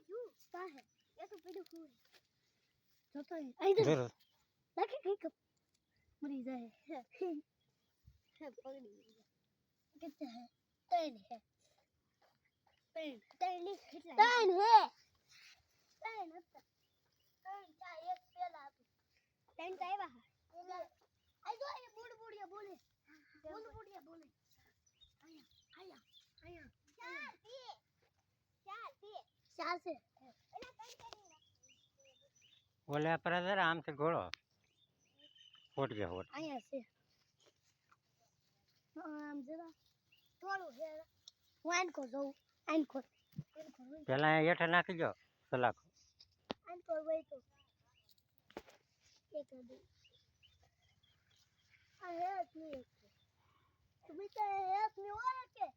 का है ये तो पेड़ फूल जो तो है इधर लगे कहीं कब मरी जाए है पगड़ी कितना है तीन है तीन तीन तीन है तीन तीन चाय एक पेला तीन चाय बाहर आई दो ये बूढ़ बूढ़िया बोले बूढ़ बूढ़िया बोले आया आया आया चार से बोले पर आराम से घोड़ो फूट गया होट आया से आराम से थोड़ो है वाइन को दो आइन को पहला हेठ नाखी जो सलाख आइन को वही तो एक दो आहे नहीं तुम्हें तो एक नहीं हो के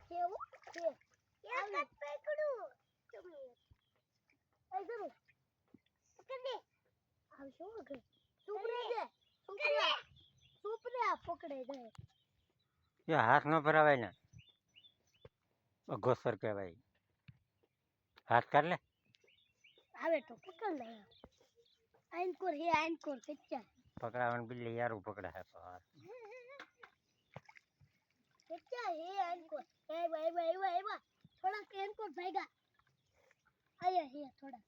કેવું છે એક જ પકડું તમે એ જરો પકડ દે આવ શું કે સુપરે દે સુપરે પકડે દે ये हाथ न भरावाय ना घोसर कहवाय हाथ कर ले આવે તો પકડ લે આઈનકોર હે આઈનકોર કચ્ચા पकड़ावन बिल्ली यार पकड़ा है तो हाथ कच्चा है आइनकोर ए भाई भाई भाई भाई थोड़ा आइनकोर भाईगा आया है थोड़ा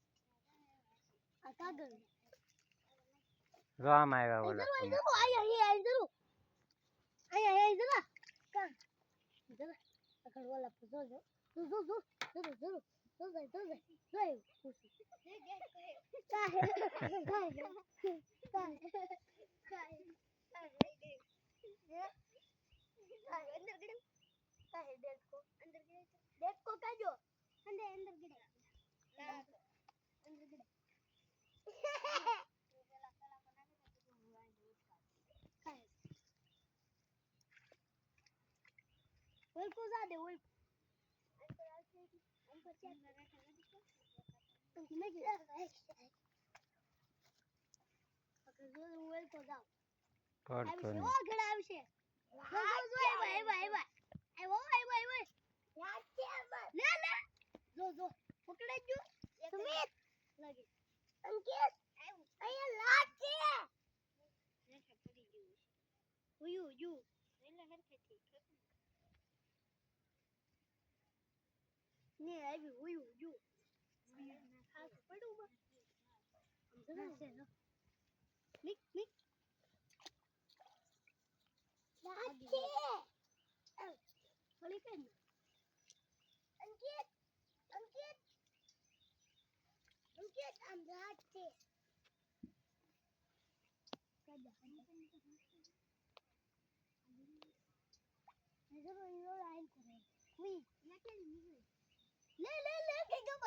आ कागल जो आम आएगा बोला इधर आया है इधर आया है इधर का इधर पकड़ वाला जो जो जो जो जो जो जो जो जो का है का है अंदर गिरे का है डेट को अंदर गिरे डेट को का जो अंदर अंदर गिरे अंदर गिरे वोल को जा दे वोल अंदर चेक नहीं गिरा पकड़ जो वोल को जाओ पड़ तो वो खड़ा आवशे भाई भाई भाई ए वो भाई भाई भाई ले ले जो जो पकड़े जो सुमित लगे अंकित अरे लाट के ऐसे पड़ी जो यू ले हर के ठीक नहीं आई भी यू हां पड़ू बा हम से ना निक निक लाट के बोली के अंकित अंकित अंकित हम लाट के इधर यो लाइन करे हुई ये क्या निकले ले ले ले के गम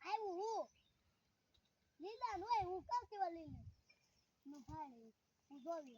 आई वो लीला नो आई वो काके वाली ने नो भाई वो जोली